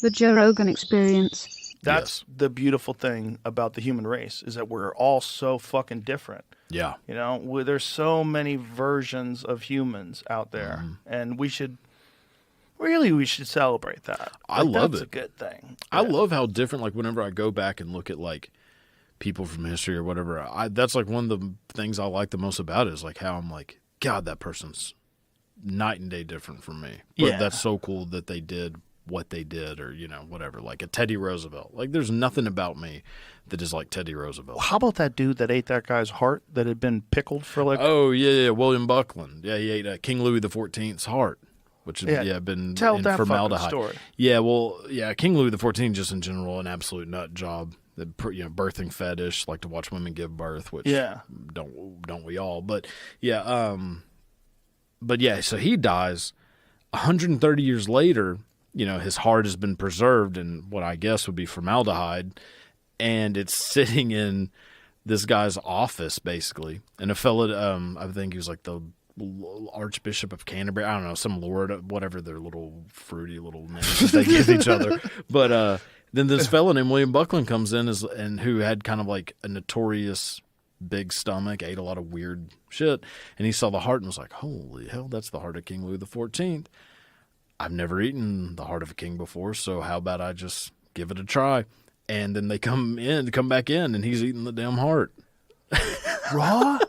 The Joe Rogan Experience. That's the beautiful thing about the human race, is that we're all so fucking different. Yeah. You know, there's so many versions of humans out there, and we should celebrate that. I love that's it. a good thing. I love how different, like, whenever I go back and look at, like, people from history or whatever, that's, like, one of the things I like the most about it is, like, how I'm like, God, that person's night and day different from me. But that's so cool that they did what they did, or, you know, whatever. Like a Teddy Roosevelt. Like, there's nothing about me that is like Teddy Roosevelt. How about that dude that ate that guy's heart that had been pickled for like... Oh, yeah, William Buckland. Yeah, he ate King Louis XIV's heart, which had been tell in that formaldehyde. fucking story. Yeah, well, King Louis XIV, just in general, an absolute nut job. The birthing fetish, like to watch women give birth, which don't we all? But so he dies 130 years later. You know, his heart has been preserved in what I guess would be formaldehyde, and it's sitting in this guy's office, basically. And a fellow, I think he was like the Archbishop of Canterbury, I don't know, some lord, whatever their little fruity little names they give each other. But then this fellow named William Buckland comes in, and who had kind of like a notorious big stomach, ate a lot of weird shit, and he saw the heart and was like, holy hell, that's the heart of King Louis XIV. I've never eaten the heart of a king before, so how about I just give it a try? And then they come back in, and he's eating the damn heart. Raw?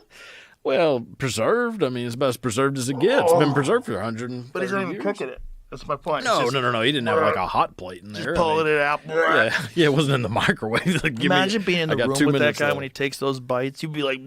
Well, preserved. I mean, it's about as preserved as it gets. It's been preserved for 100 years. But he's not even cooking it. That's my point. No. He didn't have like a hot plate in there. Just pulling it out. Yeah, it wasn't in the microwave. Like, imagine being in the room with that guy when he takes those bites. You'd be like,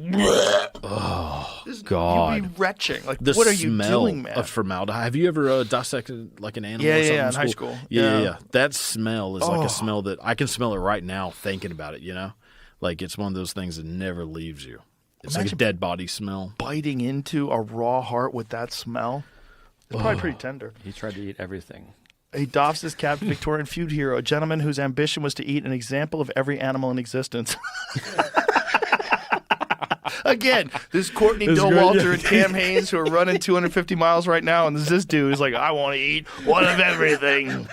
oh, God. You'd be retching. Like, the what are you doing, man? Of formaldehyde. Have you ever dissected like an animal or something in high school. Yeah. That smell is like a smell that I can smell it right now thinking about it, you know? Like, it's one of those things that never leaves you. It's like a dead body smell. Biting into a raw heart with that smell. It's probably pretty tender. He tried to eat everything. He doffs his cap, Victorian feud hero, a gentleman whose ambition was to eat an example of every animal in existence. Again, this Courtney Walter and Cam Haynes who are running 250 miles right now, and there's this dude who's like, I want to eat one of everything.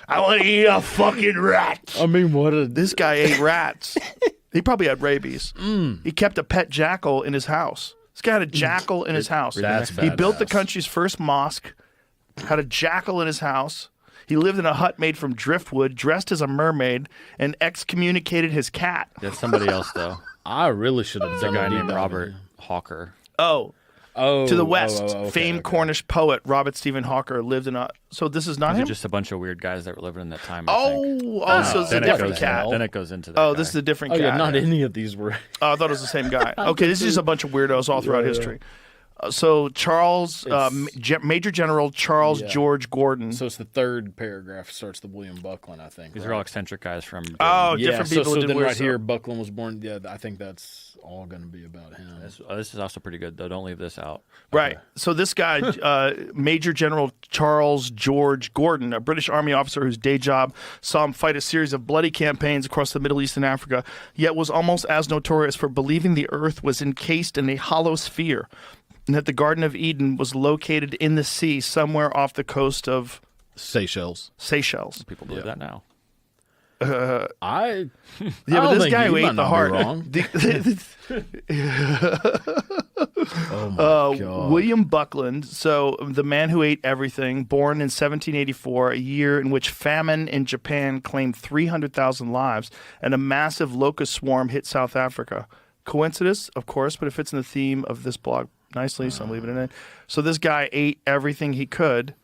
I want to eat a fucking rat. I mean, this guy ate rats. He probably had rabies. He kept a pet jackal in his house. This guy had a jackal in his house. He built the country's first mosque, had a jackal in his house. He lived in a hut made from driftwood, dressed as a mermaid, and excommunicated his cat. That's somebody else, though. I really should have done a guy named Robert Hawker. To the west, famed Cornish poet Robert Stephen Hawker lived in a... So this is not him? Just a bunch of weird guys that were living in that time, so it's a different cat. Then it goes into that this is a different cat. Yeah, not any of these were... I thought it was the same guy. Okay, this is just a bunch of weirdos all throughout history. So Charles, Major General Charles George Gordon. So it's the third paragraph starts the William Buckland, I think. These are all eccentric guys from... different people. So then right here, Buckland was born. Yeah, I think that's all going to be about him. This is also pretty good, though. Don't leave this out. Right. Okay. So this guy, Major General Charles George Gordon, a British Army officer whose day job saw him fight a series of bloody campaigns across the Middle East and Africa, yet was almost as notorious for believing the earth was encased in a hollow sphere, and that the Garden of Eden was located in the sea somewhere off the coast of Seychelles. People believe that now. But this guy who ate the heart. Oh my God. William Buckland, so the man who ate everything, born in 1784, a year in which famine in Japan claimed 300,000 lives and a massive locust swarm hit South Africa. Coincidence, of course, but it fits in the theme of this blog nicely, so I'm leaving it in. So this guy ate everything he could.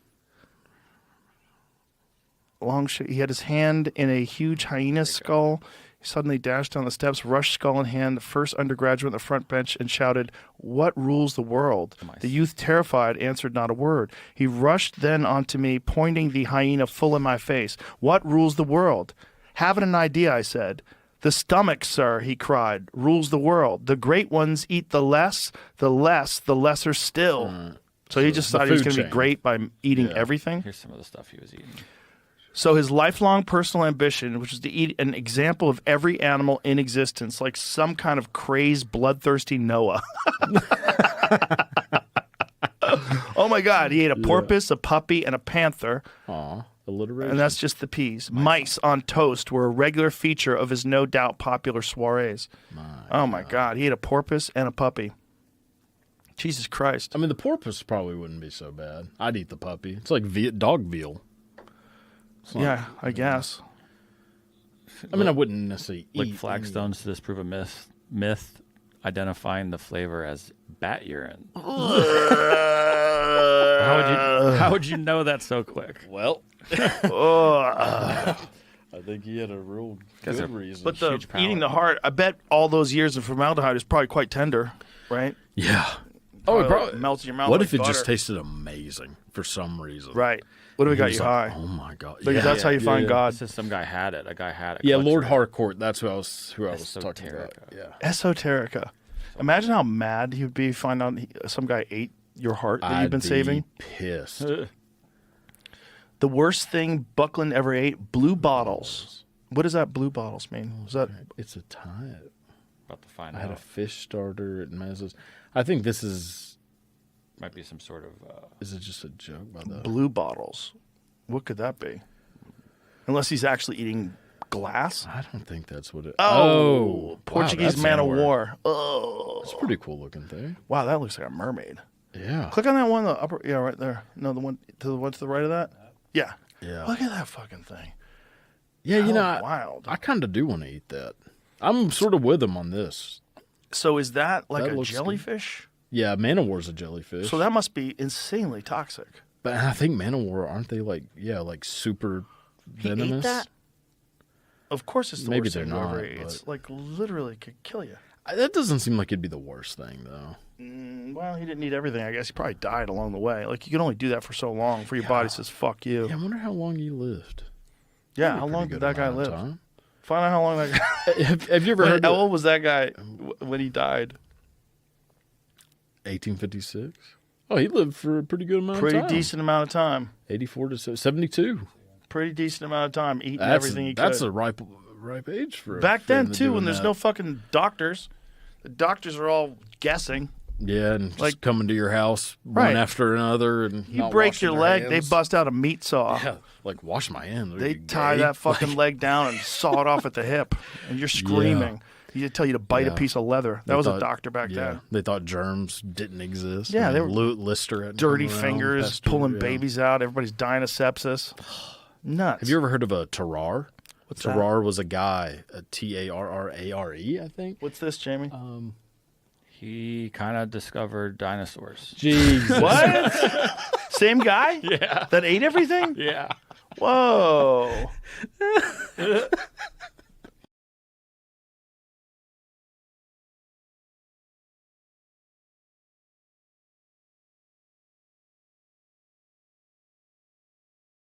He had his hand in a huge hyena skull. He suddenly dashed down the steps, rushed skull in hand, the first undergraduate on the front bench, and shouted, "What rules the world?" Nice. The youth, terrified, answered not a word. He rushed then onto me, pointing the hyena full in my face. "What rules the world?" "Haven't an idea," I said. "The stomach, sir," he cried, "rules the world. The great ones eat the less, the lesser still." So he just thought he was going to be great by eating everything? Here's some of the stuff he was eating. So his lifelong personal ambition, which was to eat an example of every animal in existence, like some kind of crazed, bloodthirsty Noah. Oh my God, he ate a porpoise, a puppy, and a panther. Aww. alliteration. And that's just the P's. Mice on toast were a regular feature of his no doubt popular soirees. My God. He ate a porpoise and a puppy. Jesus Christ. I mean, the porpoise probably wouldn't be so bad. I'd eat the puppy. It's like dog veal. Yeah, I guess. I mean, I wouldn't necessarily Lick eat flagstones to disprove a myth identifying the flavor as bat urine. How would you know that so quick? Well, I think he had a real good reason. But the Huge eating the palate. heart, I bet all those years of formaldehyde is probably quite tender, right? yeah. Oh, it probably melts in your mouth What like if it butter. just tasted amazing for some reason? Right. What do we He got was you like, high? Oh my god! Because that's how you find God. Since some guy had it. A guy had it. Yeah, collection Lord of it. Harcourt. That's who I was talking about. Esoterica. Yeah. Esoterica. Imagine how mad he would be if find out some guy ate your heart that you've been saving. Pissed. The worst thing Buckland ever ate: blue bottles. What does that blue bottles mean? Was that It's a tie. About to find I had a out. fish starter at Mez's. I think this is. Might be some sort of. Is it just a joke by the? blue bottles? What could that be? Unless he's actually eating glass. I don't think that's what it. Oh, wow, Portuguese that's man of somewhere. war. Oh, It's a pretty cool looking thing. wow, that looks like a mermaid. Yeah. Click on that one, the upper, yeah, right there. No, the one to the right of that. Yeah. Yeah. Look at that fucking thing. Yeah, you How know, wild. I kind of do want to eat that. I'm sort of with him on this. So is that like That a looks good. jellyfish? Yeah, Man-O-War's a jellyfish. So that must be insanely toxic. But I think Man-O-War, aren't they like super venomous? Ate that? Of course, it's the Maybe worst they're thing you ever not, ate. It's but- like literally could kill you. That doesn't seem like it'd be the worst thing, though. Well, he didn't eat everything. I guess he probably died along the way. Like you can only do that for so long before your body says "fuck you." Yeah, I wonder how long he lived. Yeah, Probably how a long pretty did good that guy amount of live? time. Find out how long that guy. Have you ever heard How of old was that guy when he died? 1856? Oh, he lived for a pretty good amount Pretty of time. decent amount of time. 84 to 72. Pretty decent amount of time eating That's everything he could. That's a ripe age for Back for him then to too, doing when there's that. no fucking doctors. The doctors are all guessing. Yeah, and just like- coming to your house Right. one after another, and You not break washing your their leg, hands. they bust out a meat saw. Yeah, like wash my hands. Are They you tie gay? that fucking leg down and saw it off at the hip, and you're screaming. They tell you to bite a Yeah. piece of leather. That They was a thought- doctor back yeah, then. they thought germs didn't exist. Yeah, and they were Lister had Dirty come around, fingers, Pasteur, pulling yeah. babies out. Everybody's dying of sepsis. Nuts. Have you ever heard of a Tarrar? What's that? Tarrar was a guy, a Tarrare, I think. What's this, Jamie? He kind of discovered dinosaurs. Jeez. What? Same guy? Yeah. That ate everything? Yeah. Whoa.